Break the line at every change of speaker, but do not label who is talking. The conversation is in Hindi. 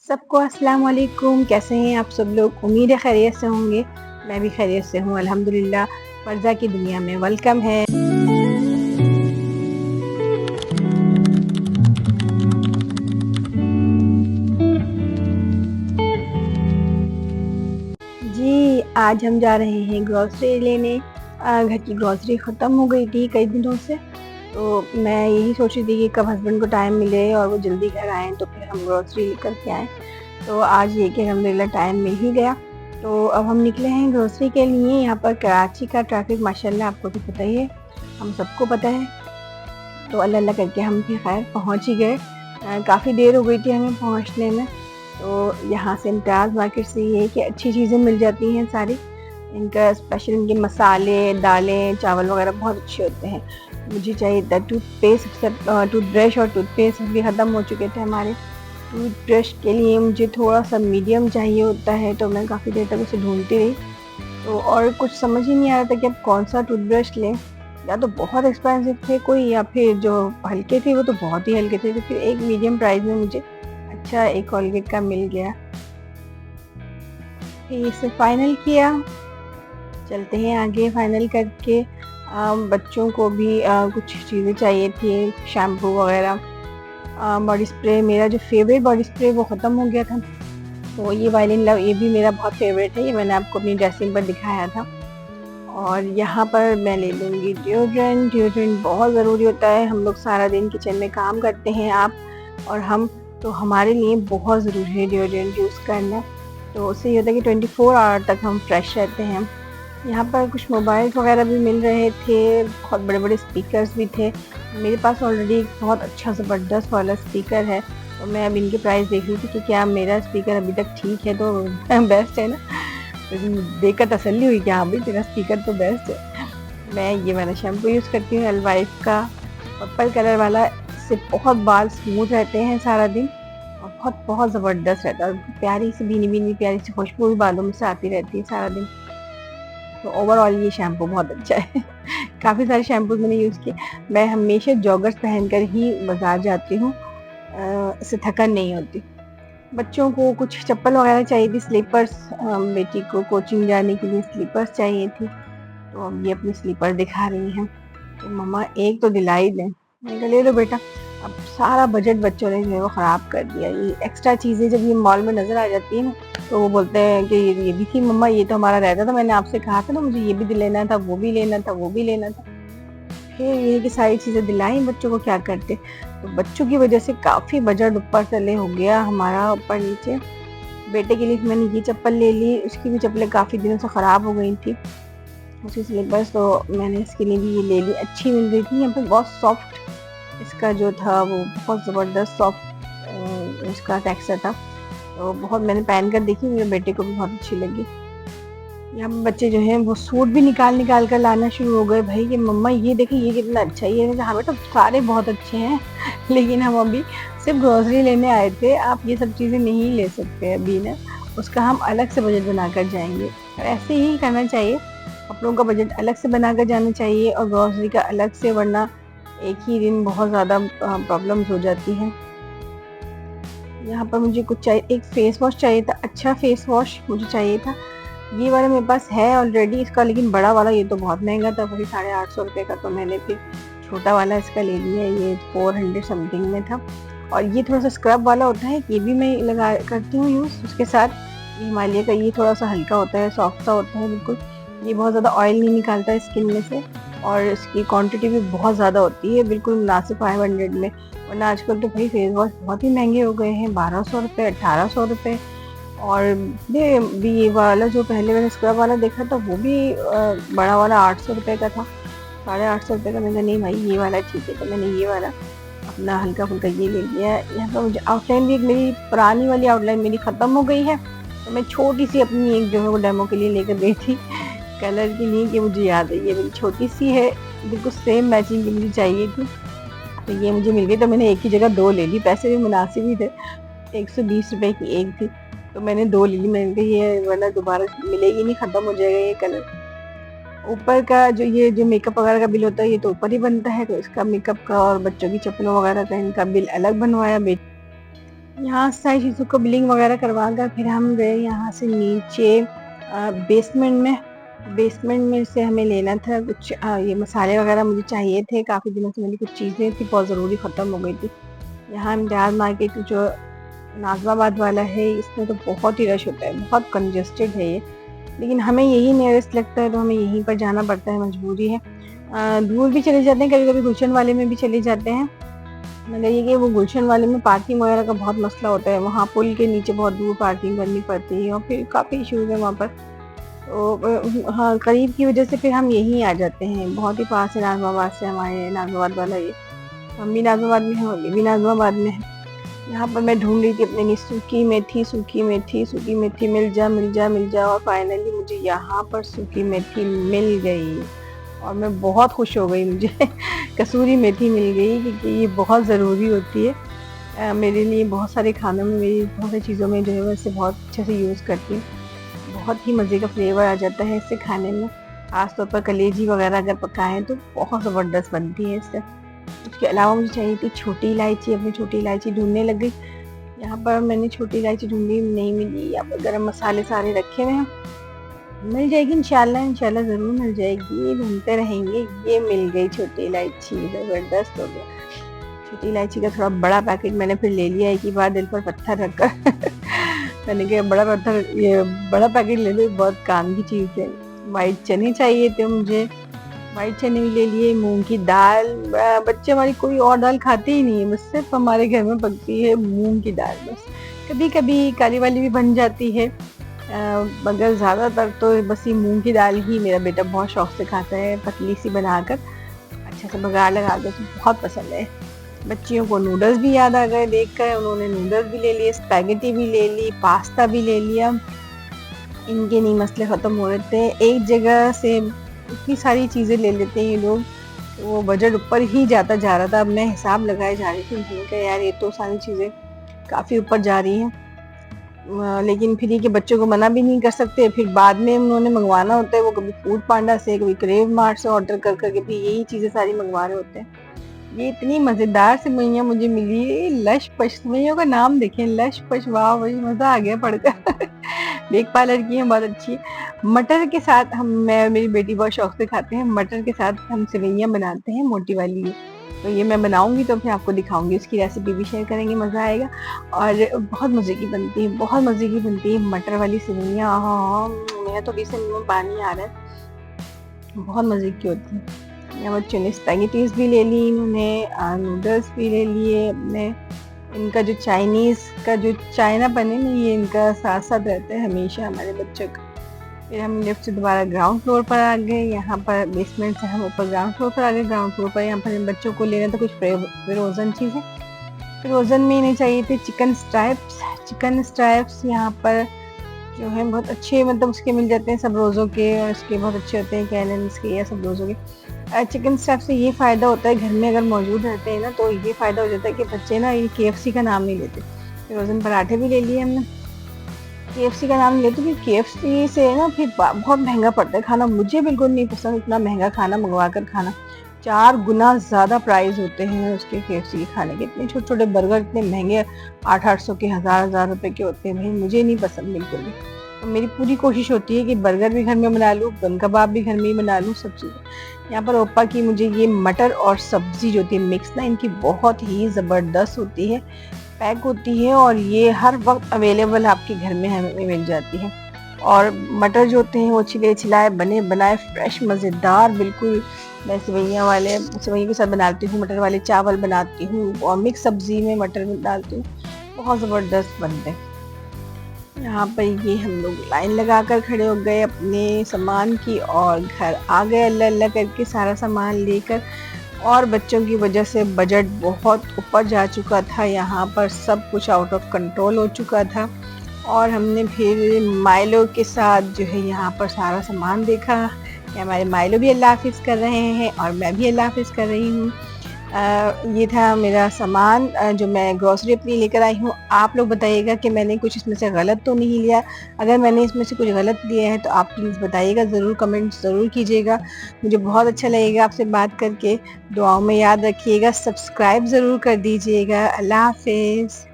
सबको अस्सलाम वालेकुम। कैसे हैं आप सब लोग? उम्मीद है खैरियत से होंगे। मैं भी खैरियत से हूँ अल्हम्दुलिल्लाह। फ़र्ज़ा की दुनिया में वेलकम है। जी, आज हम जा रहे हैं ग्रॉसरी लेने। घर की ग्रॉसरी ख़त्म हो गई थी कई दिनों से, तो मैं यही सोच रही थी कि कब हस्बैंड को टाइम मिले और वो जल्दी घर आएँ तो फिर हम ग्रॉसरी लेकर के आएँ। तो आज ये कि अल्हम्दुलिल्लाह टाइम मिल ही गया। तो अब हम निकले हैं ग्रोसरी के लिए। यहाँ पर कराची का ट्रैफिक माशाल्लाह आपको तो पता ही है, हम सबको पता है। तो अल्लाह अल्लाह करके हम भी खैर पहुँच ही गए। काफ़ी देर हो गई थी हमें पहुँचने में। तो यहाँ से इम्तियाज़ मार्केट से ये है कि अच्छी चीज़ें मिल जाती हैं सारी। इनका स्पेशल इनके मसाले, दालें, चावल वगैरह बहुत अच्छे होते हैं। मुझे चाहिए था टूथपेस्ट, टूथब्रश और टूथपेस्ट भी ख़त्म हो चुके थे हमारे। टूथब्रश के लिए मुझे थोड़ा-सा मीडियम चाहिए होता है, तो मैं काफ़ी देर तक उसे ढूँढती रही। तो और कुछ समझ ही नहीं आ रहा था कि अब कौन-सा टूथब्रश लें। या तो बहुत एक्सपेंसिव थे कोई, या फिर जो हल्के थे वो तो बहुत ही हल्के थे। तो फिर एक मीडियम प्राइस में मुझे अच्छा एक कोलगेट का मिल गया। फिर इसे फाइनल किया। चलते हैं आगे फाइनल करके। बच्चों को भी कुछ चीज़ें चाहिए थी, शैम्पू वगैरह, बॉडी स्प्रे। मेरा जो फेवरेट बॉडी स्प्रे वो ख़त्म हो गया था। तो ये वाइल्ड इन लव ये भी मेरा बहुत फेवरेट है, ये मैंने आपको अपनी ड्रेसिंग पर दिखाया था। और यहाँ पर मैं ले लूँगी डिओड्रेंट। डिओड्रेंट बहुत ज़रूरी होता है, हम लोग सारा दिन किचन में काम करते हैं आप और हम, तो हमारे लिए बहुत ज़रूरी है डिओड्रेंट यूज़ करना। तो उससे ये होता है कि 24 आवर तक हम फ्रेश रहते हैं। यहाँ पर कुछ मोबाइल्स वगैरह भी मिल रहे थे, बहुत बड़े-बड़े स्पीकर्स भी थे। मेरे पास ऑलरेडी एक बहुत अच्छा ज़बरदस्त वाला स्पीकर है, तो मैं अब इनके प्राइस देख रही थी कि क्या मेरा स्पीकर अभी तक ठीक है तो बेस्ट है ना। लेकिन देखकर तसल्ली हुई कि हाँ भाई तेरा स्पीकर तो बेस्ट है। मैं ये वाला शैम्पू यूज़ करती हूँ एलवाइफ का, पर्पल कलर वाला। इससे बहुत बाल स्मूथ रहते हैं सारा दिन और बहुत बहुत ज़बरदस्त रहता है, और प्यारी सी भीनी-भीनी प्यारी सी खुशबू भी बालों में से आती रहती है सारा दिन। तो ओवरऑल ये शैम्पू बहुत अच्छा है। काफ़ी सारे शैम्पूज़ मैंने यूज़ किए। मैं हमेशा जॉगर्स पहनकर ही बाज़ार जाती हूँ, इससे थकन नहीं होती। बच्चों को कुछ चप्पल वगैरह चाहिए थी, स्लीपर्स। बेटी को कोचिंग जाने के लिए स्लीपर्स चाहिए थी, तो अब ये अपनी स्लीपर दिखा रही हैं कि मम्मा एक तो दिला ही दें। मैंने कहा ले लो बेटा। अब सारा बजट बच्चों ने जो है वो ख़राब कर दिया। ये एक्स्ट्रा चीज़ें जब ये मॉल में नज़र आ जाती हैं ना, तो वो बोलते हैं कि ये भी थी मम्मा, ये तो हमारा रहता था, मैंने आपसे कहा था ना मुझे ये भी लेना था, वो भी लेना था, वो भी लेना था। फिर ये कि सारी चीज़ें दिलाई, बच्चों को क्या करते। तो बच्चों की वजह से काफ़ी बजट ऊपर तले हो गया हमारा, ऊपर नीचे। बेटे के लिए मैंने ये चप्पल ले ली, उसकी भी चप्पलें काफ़ी दिनों से ख़राब हो गई थी, उसकी स्लीपर्स, तो मैंने इसके लिए भी ये ले ली। अच्छी मिल रही थी यहाँ पे, बहुत सॉफ्ट इसका जो था वो बहुत ज़बरदस्त सॉफ्ट इसका टेक्सचर था। तो बहुत मैंने पहन कर देखी, मेरे बेटे को भी बहुत अच्छी लगी। यहाँ पे बच्चे जो हैं वो सूट भी निकाल कर लाना शुरू हो गए भाई, कि मम्मा ये देखिए ये कितना अच्छा है। ये मैंने कहा हाँ बेटा सारे बहुत अच्छे हैं, लेकिन हम अभी सिर्फ ग्रोसरी लेने आए थे, आप ये सब चीज़ें नहीं ले सकते अभी ना, उसका हम अलग से बजट बनाकर जाएंगे। और ऐसे ही करना चाहिए, कपड़ों का बजट अलग से बनाकर जाना चाहिए और ग्रोसरी का अलग से, वरना एक ही दिन बहुत ज़्यादा प्रॉब्लम्स हो जाती हैं। यहाँ पर मुझे कुछ चाहिए, एक फेस वॉश चाहिए था, अच्छा फेस वॉश मुझे चाहिए था। ये वाला मेरे पास है ऑलरेडी इसका, लेकिन बड़ा वाला ये तो बहुत महंगा था, वही 850 रुपये का। तो मैंने फिर छोटा वाला इसका ले लिया, ये 400 समथिंग में था। और ये थोड़ा सा स्क्रब वाला होता है, ये भी मैं लगा करती हूँ यूज़ उसके साथ। ये हिमालय का, ये थोड़ा सा हल्का होता है, सॉफ्ट सा होता है बिल्कुल। ये बहुत ज़्यादा ऑयल नहीं निकालता है स्किन में से, और इसकी क्वान्टिटी भी बहुत ज़्यादा होती है, बिल्कुल मुनासिब 500 में। वरना आजकल तो भाई फेस वॉश बहुत ही महंगे हो गए हैं, 1200 रुपये, 1800 रुपये। और ये भी, ये वाला जो पहले मैंने स्क्रब वाला देखा था वो भी बड़ा वाला 800 रुपये का था, 850 रुपये का। मैंने कहा नहीं भाई ये वाला ठीक है, तो मैंने ये वाला अपना हल्का फुल्का ये ले लिया है। यहाँ पर मुझे आउटलाइन भी, एक मेरी पुरानी वाली आउटलाइन मेरी ख़त्म हो गई है, तो मैं छोटी सी अपनी एक जो है वो डेमो के लिए लेकर गई थी, कलर की नहीं कि मुझे याद है, ये मेरी छोटी सी है, बिल्कुल सेम मैचिंग की मुझे चाहिए थी। तो ये मुझे मिल गई, तो मैंने एक ही जगह दो ले ली, पैसे भी मुनासिब ही थे, 120 रुपये की एक थी, तो मैंने दो ले ली। मैंने कहा ये वाला दोबारा मिलेगी नहीं, ख़त्म हो जाएगा ये कलर। ऊपर का जो ये जो मेकअप वगैरह का बिल होता है ये तो ऊपर ही बनता है, तो इसका मेकअप का और बच्चों की चप्पलों वगैरह का इनका बिल अलग बनवाया। यहाँ सारी चीज़ों को बिलिंग वगैरह करवा कर फिर हम गए यहाँ से नीचे बेसमेंट में। बेसमेंट में से हमें लेना था कुछ ये मसाले वगैरह मुझे चाहिए थे, काफ़ी दिनों से मेरी कुछ चीज़ें थी बहुत ज़रूरी ख़त्म हो गई थी। यहाँ इम्तियाज़ मार्केट जो नाज़िमाबाद वाला है, इसमें तो बहुत ही रश होता है, बहुत कंजेस्टेड है ये, लेकिन हमें यही नियरेस्ट लगता है तो हमें यहीं पर जाना पड़ता है, मजबूरी है। दूर भी चले जाते हैं, कभी-कभी गुलशन वाले में भी चले जाते हैं, मगर ये कि वो गुलशन वाले में पार्किंग वगैरह का बहुत मसला होता है, वहाँ पुल के नीचे बहुत दूर पार्किंग करनी पड़ती है और फिर काफ़ी इश्यूज़ है वहाँ पर। तो हाँ, करीब की वजह से फिर हम यहीं आ जाते हैं, बहुत ही पास है नाज़िमाबाद से हमारे, नाज़िमाबाद वाला ये। हम भी नाज़िमाबाद में हैं और ये भी नाज़िमाबाद में है। यहाँ पर मैं ढूँढ रही थी अपने लिए सूखी मेथी, सूखी मेथी, सूखी मेथी मिल जा, मिल जा, मिल जा, और फाइनली मुझे यहाँ पर सूखी मेथी मिल गई और मैं बहुत खुश हो गई। मुझे कसूरी मेथी मिल गई क्योंकि ये बहुत ज़रूरी होती है मेरे लिए। बहुत सारे खानों में, मेरी बहुत सारी चीज़ों में जो है मैं इसे बहुत अच्छे से यूज़ करती हूँ। बहुत ही मज़े का फ्लेवर आ जाता है इससे खाने में। ख़ास तौर पर कलेजी वगैरह अगर पकाएँ तो बहुत ज़बरदस्त बनती है इससे। उसके अलावा मुझे चाहिए थी छोटी इलायची, अपनी छोटी इलायची ढूँढने लग गई। यहाँ पर मैंने छोटी इलायची ढूँढी, नहीं मिली। यहाँ पर गरम मसाले सारे रखे हुए हैं, मिल जाएगी इंशाल्लाह, इंशाल्लाह ज़रूर मिल जाएगी, ढूँढते रहेंगे। ये मिल गई छोटी इलायची, ज़बरदस्त हो गया। छोटी इलायची का थोड़ा बड़ा पैकेट मैंने फिर ले लिया एक ही बार, दिल पर पत्थर रखकर। मैंने कहा बड़ा पत्थर, ये बड़ा पैकेट ले लो, बहुत काम की चीज़ है। व्हाइट चने चाहिए थे मुझे, व्हाइट चने भी ले लिए, मूँग की दाल। बच्चे हमारी कोई और दाल खाते ही नहीं है, बस सिर्फ़ हमारे घर में पकती है मूँग की दाल बस। कभी-कभी काली वाली भी बन जाती है, मगर ज़्यादातर तो बस ये मूँग की दाल ही मेरा बेटा बहुत शौक से खाता है, पतली-सी बनाकर, अच्छा सा बघार लगा के, तो बहुत पसंद है। बच्चियों को नूडल्स भी याद आ गए देखकर, उन्होंने नूडल्स भी ले लिए, स्पैगेटी भी ले ली, पास्ता भी ले लिया। इनके नहीं मसले ख़त्म हो रहे थे, एक जगह से इतनी सारी चीज़ें ले लेते हैं ये लोग, वो बजट ऊपर ही जाता जा रहा था। अब मैं हिसाब लगाए जा रही थी, मैंने कहा यार ये तो सारी चीज़ें काफ़ी ऊपर जा रही हैं। लेकिन फिर ये कि बच्चों को मना भी नहीं कर सकते, फिर बाद में उन्होंने मंगवाना होता है, वो कभी फूड पांडा से, कभी क्रेव मार्ट से ऑर्डर कर करके भी यही चीज़ें सारी मंगवा रहे होते हैं। ये इतनी मज़ेदार सेवइयाँ मुझे मिली, लश पश, सेवइयों का नाम देखें, लश पश, वाह भाई मज़ा आ गया पढ़कर। देख पार्लर की है, बहुत अच्छी है। मटर के साथ हम, मैं और मेरी बेटी बहुत शौक से खाते हैं, मटर के साथ हम सेवइयाँ बनाते हैं, मोटी वाली ये। तो ये मैं बनाऊँगी तो फिर आपको दिखाऊँगी, उसकी रेसिपी भी शेयर करेंगे, मज़ा आएगा। और बहुत मज़े की बनती है, बहुत मज़े की बनती है मटर वाली सेवइयाँ। हाँ, मेरा तो अभी से मुँह में पानी आ रहा है, बहुत मज़े की होती है। यहाँ बच्चों ने स्पैगेटीज़ भी ले ली, इन्होंने नूडल्स भी ले लिए अपने। इनका जो चाइनीज़ का जो चाइनापन है ना, ये इनका साथ-साथ रहता है हमेशा हमारे बच्चों का। फिर हम लिफ्ट से दोबारा ग्राउंड फ्लोर पर आ गए, यहाँ पर बेसमेंट से हम ऊपर ग्राउंड फ्लोर पर आ गए। ग्राउंड फ्लोर पर यहाँ पर इन बच्चों को लेना था कुछ फ्रोज़न चीज़ें। फ्रोज़न में इन्हें चाहिए थे चिकन स्ट्राइप्स। चिकन स्ट्राइप्स यहाँ पर जो है बहुत अच्छे, मतलब उसके मिल जाते हैं सब रोज़ों के, और इसके बहुत अच्छे होते हैं कैनन्स के या सब रोज़ों के। चिकन स्ट्रैप से ये फ़ायदा होता है, घर में अगर मौजूद रहते हैं ना, तो ये फ़ायदा हो जाता है कि बच्चे ना ये केएफसी का नाम नहीं लेते। फ्रोज़न पराठे भी ले लिए हमने, केएफसी का नाम नहीं लेते क्योंकि केएफसी से ना फिर बहुत महँगा पड़ता है खाना। मुझे बिल्कुल नहीं पसंद इतना महँगा खाना मंगवा कर खाना। 4 गुना ज़्यादा प्राइस होते हैं उसके केएफसी के खाने के। इतने छोटे-छोटे बर्गर इतने महँगे 800-800 के, हज़ार-हज़ार रुपए के होते हैं। भई मुझे नहीं पसंद बिल्कुल भी। तो मेरी पूरी कोशिश होती है कि बर्गर भी घर में बना लूँ, गन कबाब भी घर में ही बना लूँ, सब चीज़ें। यहाँ पर ओप्पा की मुझे ये मटर और सब्ज़ी जो होती है मिक्स ना, इनकी बहुत ही ज़बरदस्त होती है, पैक होती है, और ये हर वक़्त अवेलेबल आपके घर में हमें मिल जाती है। और मटर जो होते हैं वो छिले-छिलाए बने-बनाए फ्रेश मज़ेदार बिल्कुल। मैं सेवइयाँ के साथ बनाती हूँ, मटर वाले चावल बनाती हूँ और मिक्स सब्ज़ी में मटर डालती हूँ, बहुत ज़बरदस्त बनते हैं। यहाँ पर ये हम लोग लाइन लगाकर खड़े हो गए अपने सामान की, और घर आ गए अल्लाह-अल्लाह करके सारा सामान लेकर। और बच्चों की वजह से बजट बहुत ऊपर जा चुका था, यहाँ पर सब कुछ आउट ऑफ कंट्रोल हो चुका था। और हमने फिर माइलो के साथ जो है यहाँ पर सारा सामान देखा कि हमारे माइलो भी अल्लाह हाफ़िज़ कर रहे हैं और मैं भी अल्लाह हाफ़िज़ कर रही हूँ। ये था मेरा सामान जो मैं ग्रॉसरी अपनी लेकर आई हूँ। आप लोग बताइएगा कि मैंने कुछ इसमें से गलत तो नहीं लिया। अगर मैंने इसमें से कुछ गलत लिया है तो आप प्लीज़ बताइएगा, ज़रूर कमेंट ज़रूर कीजिएगा। मुझे बहुत अच्छा लगेगा आपसे बात करके। दुआओं में याद रखिएगा, सब्सक्राइब ज़रूर कर दीजिएगा। अल्लाह हाफ़िज़।